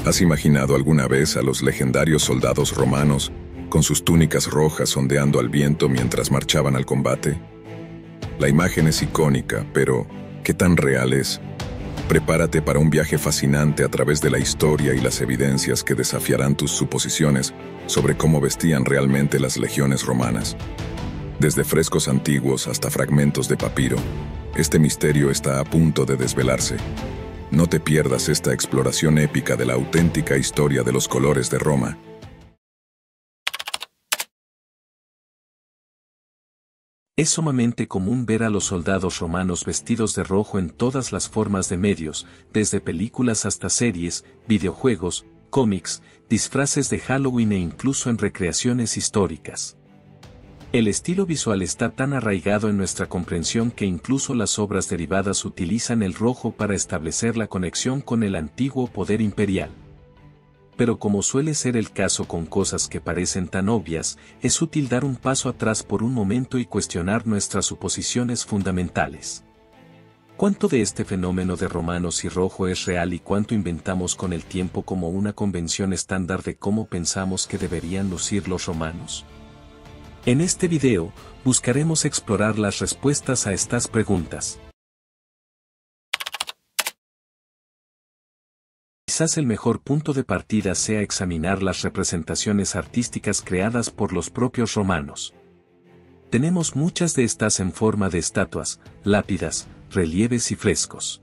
¿Has imaginado alguna vez a los legendarios soldados romanos con sus túnicas rojas ondeando al viento mientras marchaban al combate? La imagen es icónica, pero ¿qué tan real es? Prepárate para un viaje fascinante a través de la historia y las evidencias que desafiarán tus suposiciones sobre cómo vestían realmente las legiones romanas. Desde frescos antiguos hasta fragmentos de papiro, este misterio está a punto de desvelarse. No te pierdas esta exploración épica de la auténtica historia de los colores de Roma. Es sumamente común ver a los soldados romanos vestidos de rojo en todas las formas de medios, desde películas hasta series, videojuegos, cómics, disfraces de Halloween e incluso en recreaciones históricas. El estilo visual está tan arraigado en nuestra comprensión que incluso las obras derivadas utilizan el rojo para establecer la conexión con el antiguo poder imperial. Pero como suele ser el caso con cosas que parecen tan obvias, es útil dar un paso atrás por un momento y cuestionar nuestras suposiciones fundamentales. ¿Cuánto de este fenómeno de romanos y rojo es real y cuánto inventamos con el tiempo como una convención estándar de cómo pensamos que deberían lucir los romanos? En este video, buscaremos explorar las respuestas a estas preguntas. Quizás el mejor punto de partida sea examinar las representaciones artísticas creadas por los propios romanos. Tenemos muchas de estas en forma de estatuas, lápidas, relieves y frescos.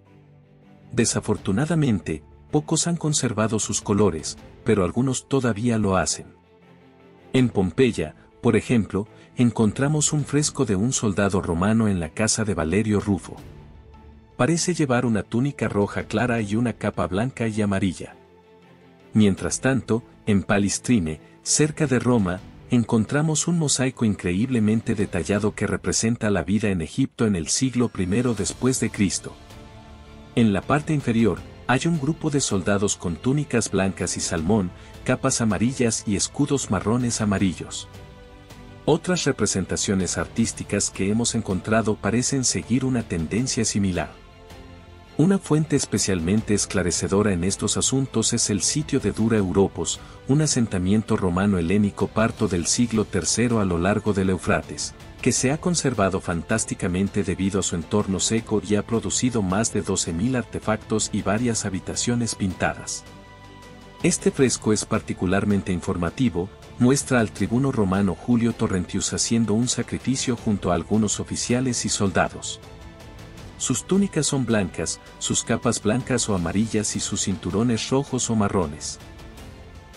Desafortunadamente, pocos han conservado sus colores, pero algunos todavía lo hacen. En Pompeya, por ejemplo, encontramos un fresco de un soldado romano en la casa de Valerio Rufo. Parece llevar una túnica roja clara y una capa blanca y amarilla. Mientras tanto, en Palestrina, cerca de Roma, encontramos un mosaico increíblemente detallado que representa la vida en Egipto en el siglo I después de Cristo. En la parte inferior, hay un grupo de soldados con túnicas blancas y salmón, capas amarillas y escudos marrones amarillos. Otras representaciones artísticas que hemos encontrado parecen seguir una tendencia similar. Una fuente especialmente esclarecedora en estos asuntos es el sitio de Dura Europos, un asentamiento romano helénico parto del siglo III a lo largo del Éufrates, que se ha conservado fantásticamente debido a su entorno seco y ha producido más de 12.000 artefactos y varias habitaciones pintadas. Este fresco es particularmente informativo, muestra al tribuno romano Julio Torrentius haciendo un sacrificio junto a algunos oficiales y soldados. Sus túnicas son blancas, sus capas blancas o amarillas y sus cinturones rojos o marrones.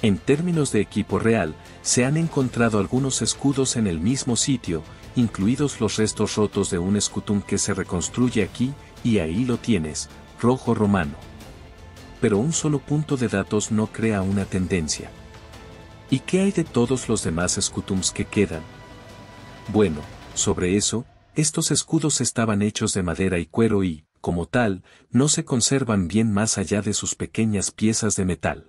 En términos de equipo real, se han encontrado algunos escudos en el mismo sitio, incluidos los restos rotos de un escutum que se reconstruye aquí, y ahí lo tienes, rojo romano. Pero un solo punto de datos no crea una tendencia. ¿Y qué hay de todos los demás scutums que quedan? Bueno, sobre eso, estos escudos estaban hechos de madera y cuero y, como tal, no se conservan bien más allá de sus pequeñas piezas de metal.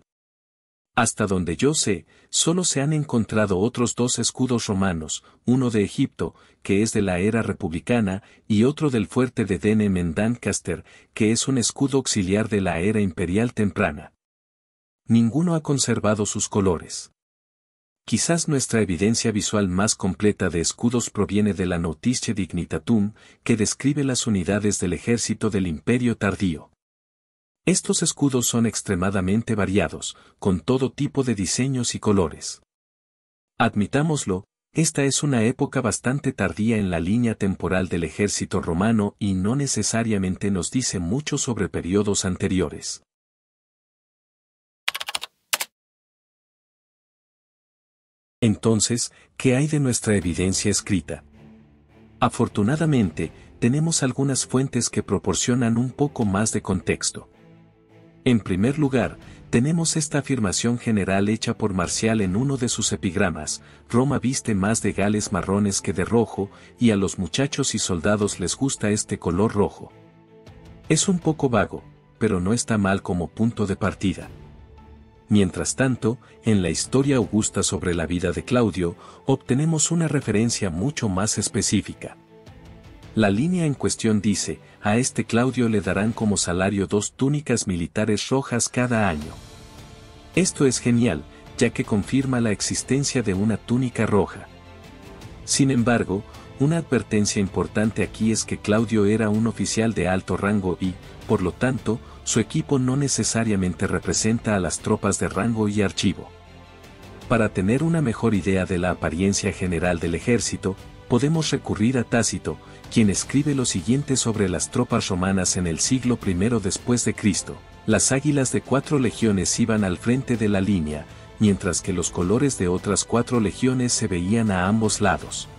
Hasta donde yo sé, solo se han encontrado otros dos escudos romanos, uno de Egipto, que es de la era republicana, y otro del fuerte de Denham en Doncaster, que es un escudo auxiliar de la era imperial temprana. Ninguno ha conservado sus colores. Quizás nuestra evidencia visual más completa de escudos proviene de la Notitia Dignitatum, que describe las unidades del ejército del Imperio tardío. Estos escudos son extremadamente variados, con todo tipo de diseños y colores. Admitámoslo, esta es una época bastante tardía en la línea temporal del ejército romano y no necesariamente nos dice mucho sobre periodos anteriores. Entonces, ¿qué hay de nuestra evidencia escrita? Afortunadamente, tenemos algunas fuentes que proporcionan un poco más de contexto. En primer lugar, tenemos esta afirmación general hecha por Marcial en uno de sus epigramas: Roma viste más de gales marrones que de rojo, y a los muchachos y soldados les gusta este color rojo. Es un poco vago, pero no está mal como punto de partida. Mientras tanto, en la historia augusta sobre la vida de Claudio, obtenemos una referencia mucho más específica. La línea en cuestión dice: a este Claudio le darán como salario 2 túnicas militares rojas cada año. Esto es genial, ya que confirma la existencia de una túnica roja. Sin embargo, una advertencia importante aquí es que Claudio era un oficial de alto rango y, por lo tanto, su equipo no necesariamente representa a las tropas de rango y archivo. Para tener una mejor idea de la apariencia general del ejército, podemos recurrir a Tácito, quien escribe lo siguiente sobre las tropas romanas en el siglo I después de Cristo. Las águilas de 4 legiones iban al frente de la línea, mientras que los colores de otras 4 legiones se veían a ambos lados.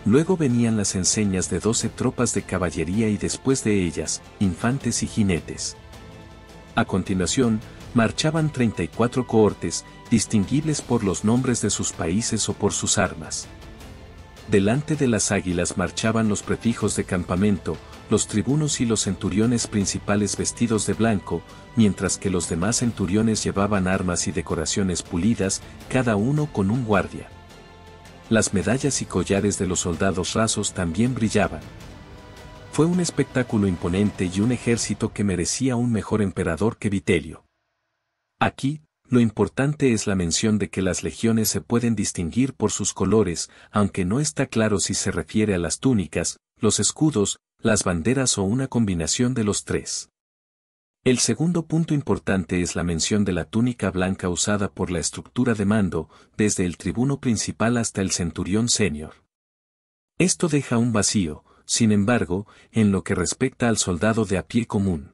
Luego venían las enseñas de 12 tropas de caballería y después de ellas, infantes y jinetes. A continuación, marchaban 34 cohortes, distinguibles por los nombres de sus países o por sus armas. Delante de las águilas marchaban los prefijos de campamento, los tribunos y los centuriones principales vestidos de blanco, mientras que los demás centuriones llevaban armas y decoraciones pulidas, cada uno con un guardia. Las medallas y collares de los soldados rasos también brillaban. Fue un espectáculo imponente y un ejército que merecía un mejor emperador que Vitelio. Aquí, lo importante es la mención de que las legiones se pueden distinguir por sus colores, aunque no está claro si se refiere a las túnicas, los escudos, las banderas o una combinación de los tres. El segundo punto importante es la mención de la túnica blanca usada por la estructura de mando, desde el tribuno principal hasta el centurión senior. Esto deja un vacío, sin embargo, en lo que respecta al soldado de a pie común.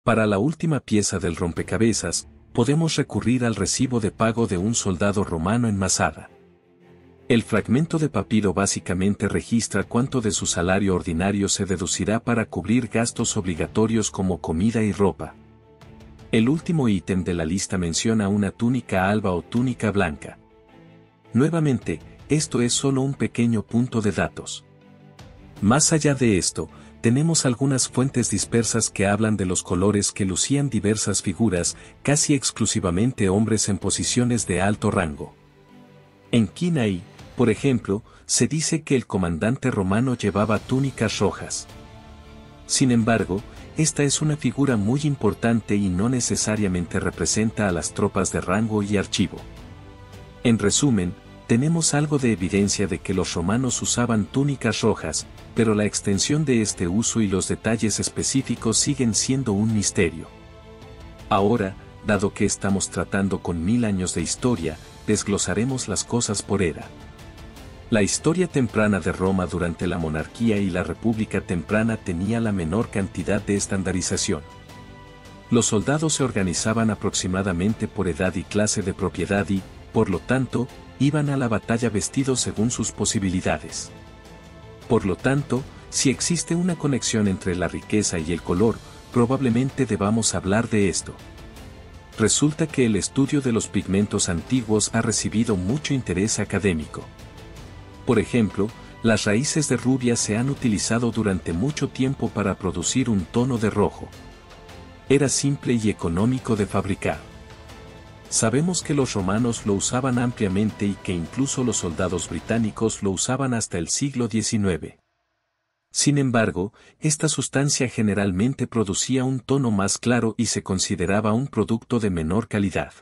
Para la última pieza del rompecabezas, podemos recurrir al recibo de pago de un soldado romano en Masada. El fragmento de papiro básicamente registra cuánto de su salario ordinario se deducirá para cubrir gastos obligatorios como comida y ropa. El último ítem de la lista menciona una túnica alba o túnica blanca. Nuevamente, esto es solo un pequeño punto de datos. Más allá de esto, tenemos algunas fuentes dispersas que hablan de los colores que lucían diversas figuras, casi exclusivamente hombres en posiciones de alto rango. En Quinaí, por ejemplo, se dice que el comandante romano llevaba túnicas rojas. Sin embargo, esta es una figura muy importante y no necesariamente representa a las tropas de rango y archivo. En resumen, tenemos algo de evidencia de que los romanos usaban túnicas rojas, pero la extensión de este uso y los detalles específicos siguen siendo un misterio. Ahora, dado que estamos tratando con 1000 años de historia, desglosaremos las cosas por era. La historia temprana de Roma durante la monarquía y la república temprana tenía la menor cantidad de estandarización. Los soldados se organizaban aproximadamente por edad y clase de propiedad y, por lo tanto, iban a la batalla vestidos según sus posibilidades. Por lo tanto, si existe una conexión entre la riqueza y el color, probablemente debamos hablar de esto. Resulta que el estudio de los pigmentos antiguos ha recibido mucho interés académico. Por ejemplo, las raíces de rubia se han utilizado durante mucho tiempo para producir un tono de rojo. Era simple y económico de fabricar. Sabemos que los romanos lo usaban ampliamente y que incluso los soldados británicos lo usaban hasta el siglo XIX. Sin embargo, esta sustancia generalmente producía un tono más claro y se consideraba un producto de menor calidad.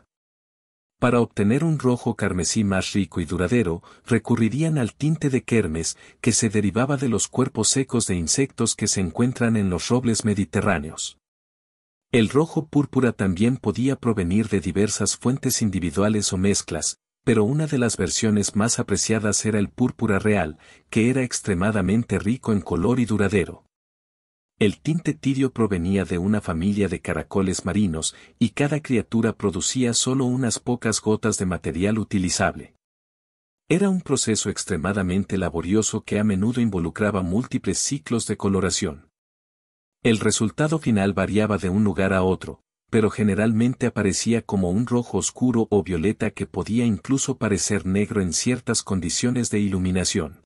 Para obtener un rojo carmesí más rico y duradero, recurrirían al tinte de kermes, que se derivaba de los cuerpos secos de insectos que se encuentran en los robles mediterráneos. El rojo púrpura también podía provenir de diversas fuentes individuales o mezclas, pero una de las versiones más apreciadas era el púrpura real, que era extremadamente rico en color y duradero. El tinte tirio provenía de una familia de caracoles marinos, y cada criatura producía solo unas pocas gotas de material utilizable. Era un proceso extremadamente laborioso que a menudo involucraba múltiples ciclos de coloración. El resultado final variaba de un lugar a otro, pero generalmente aparecía como un rojo oscuro o violeta que podía incluso parecer negro en ciertas condiciones de iluminación.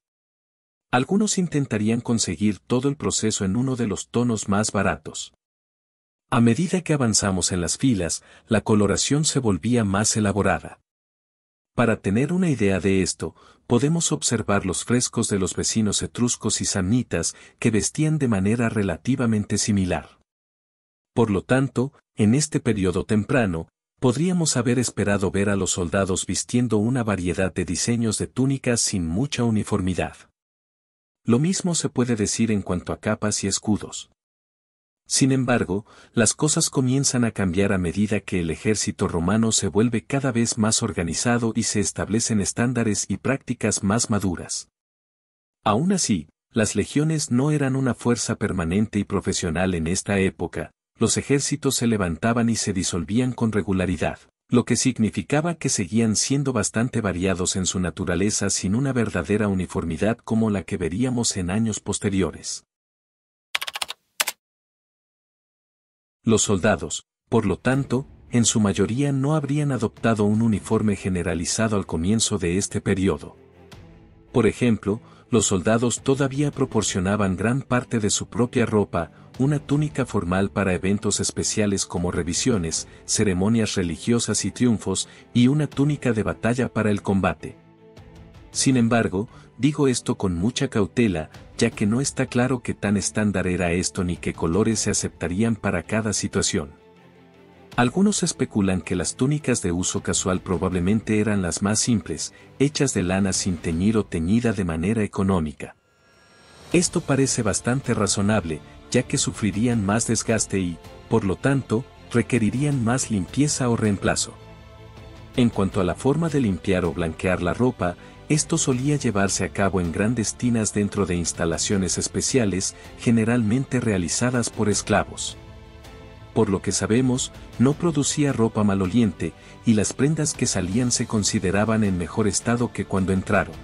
Algunos intentarían conseguir todo el proceso en uno de los tonos más baratos. A medida que avanzamos en las filas, la coloración se volvía más elaborada. Para tener una idea de esto, podemos observar los frescos de los vecinos etruscos y samnitas, que vestían de manera relativamente similar. Por lo tanto, en este periodo temprano, podríamos haber esperado ver a los soldados vistiendo una variedad de diseños de túnicas sin mucha uniformidad. Lo mismo se puede decir en cuanto a capas y escudos. Sin embargo, las cosas comienzan a cambiar a medida que el ejército romano se vuelve cada vez más organizado y se establecen estándares y prácticas más maduras. Aún así, las legiones no eran una fuerza permanente y profesional en esta época. Los ejércitos se levantaban y se disolvían con regularidad, lo que significaba que seguían siendo bastante variados en su naturaleza sin una verdadera uniformidad como la que veríamos en años posteriores. Los soldados, por lo tanto, en su mayoría no habrían adoptado un uniforme generalizado al comienzo de este periodo. Por ejemplo, los soldados todavía proporcionaban gran parte de su propia ropa, una túnica formal para eventos especiales como revisiones, ceremonias religiosas y triunfos, y una túnica de batalla para el combate. Sin embargo, digo esto con mucha cautela, ya que no está claro qué tan estándar era esto ni qué colores se aceptarían para cada situación. Algunos especulan que las túnicas de uso casual probablemente eran las más simples, hechas de lana sin teñir o teñida de manera económica. Esto parece bastante razonable, ya que sufrirían más desgaste y, por lo tanto, requerirían más limpieza o reemplazo. En cuanto a la forma de limpiar o blanquear la ropa, esto solía llevarse a cabo en grandes tinas dentro de instalaciones especiales, generalmente realizadas por esclavos. Por lo que sabemos, no producía ropa maloliente, y las prendas que salían se consideraban en mejor estado que cuando entraron.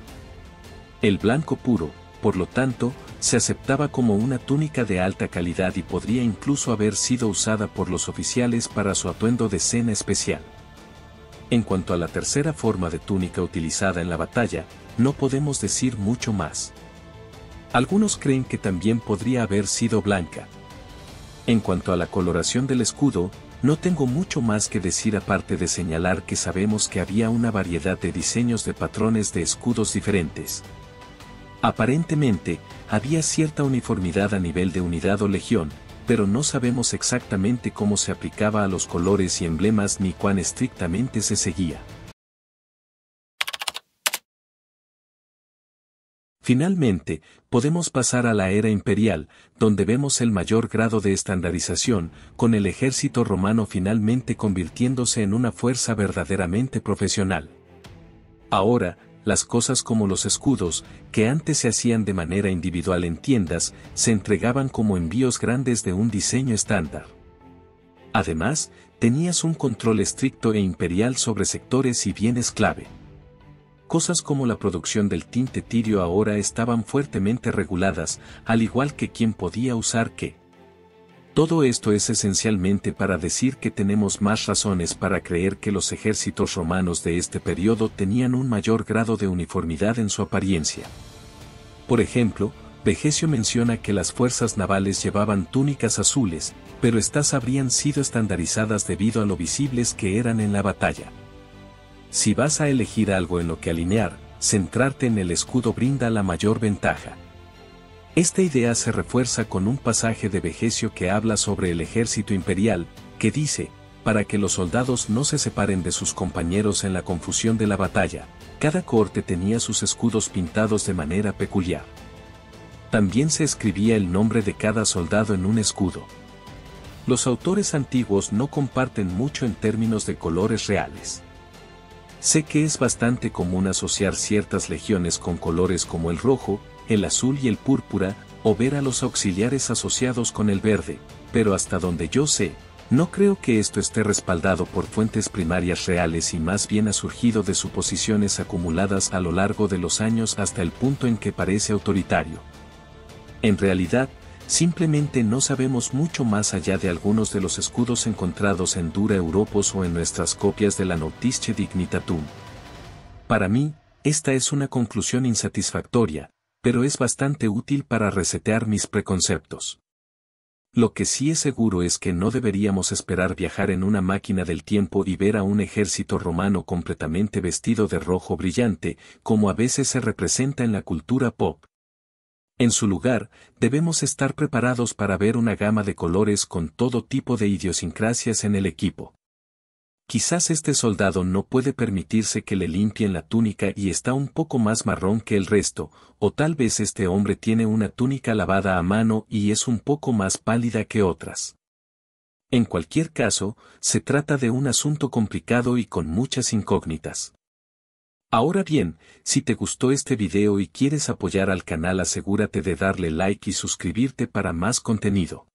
El blanco puro, por lo tanto, se aceptaba como una túnica de alta calidad y podría incluso haber sido usada por los oficiales para su atuendo de cena especial. En cuanto a la tercera forma de túnica utilizada en la batalla, no podemos decir mucho más. Algunos creen que también podría haber sido blanca. En cuanto a la coloración del escudo, no tengo mucho más que decir aparte de señalar que sabemos que había una variedad de diseños de patrones de escudos diferentes. Aparentemente, había cierta uniformidad a nivel de unidad o legión, pero no sabemos exactamente cómo se aplicaba a los colores y emblemas ni cuán estrictamente se seguía. Finalmente, podemos pasar a la era imperial, donde vemos el mayor grado de estandarización, con el ejército romano finalmente convirtiéndose en una fuerza verdaderamente profesional. Ahora, las cosas como los escudos, que antes se hacían de manera individual en tiendas, se entregaban como envíos grandes de un diseño estándar. Además, tenías un control estricto e imperial sobre sectores y bienes clave. Cosas como la producción del tinte tirio ahora estaban fuertemente reguladas, al igual que quién podía usar qué. Todo esto es esencialmente para decir que tenemos más razones para creer que los ejércitos romanos de este periodo tenían un mayor grado de uniformidad en su apariencia. Por ejemplo, Vegesio menciona que las fuerzas navales llevaban túnicas azules, pero estas habrían sido estandarizadas debido a lo visibles que eran en la batalla. Si vas a elegir algo en lo que alinear, centrarte en el escudo brinda la mayor ventaja. Esta idea se refuerza con un pasaje de Vegesio que habla sobre el ejército imperial, que dice, para que los soldados no se separen de sus compañeros en la confusión de la batalla, cada cohorte tenía sus escudos pintados de manera peculiar. También se escribía el nombre de cada soldado en un escudo. Los autores antiguos no comparten mucho en términos de colores reales. Sé que es bastante común asociar ciertas legiones con colores como el rojo, el azul y el púrpura, o ver a los auxiliares asociados con el verde, pero hasta donde yo sé, no creo que esto esté respaldado por fuentes primarias reales y más bien ha surgido de suposiciones acumuladas a lo largo de los años hasta el punto en que parece autoritario. En realidad, simplemente no sabemos mucho más allá de algunos de los escudos encontrados en Dura Europos o en nuestras copias de la Noticia Dignitatum. Para mí, esta es una conclusión insatisfactoria, pero es bastante útil para resetear mis preconceptos. Lo que sí es seguro es que no deberíamos esperar viajar en una máquina del tiempo y ver a un ejército romano completamente vestido de rojo brillante, como a veces se representa en la cultura pop. En su lugar, debemos estar preparados para ver una gama de colores con todo tipo de idiosincrasias en el equipo. Quizás este soldado no puede permitirse que le limpien la túnica y está un poco más marrón que el resto, o tal vez este hombre tiene una túnica lavada a mano y es un poco más pálida que otras. En cualquier caso, se trata de un asunto complicado y con muchas incógnitas. Ahora bien, si te gustó este video y quieres apoyar al canal, asegúrate de darle like y suscribirte para más contenido.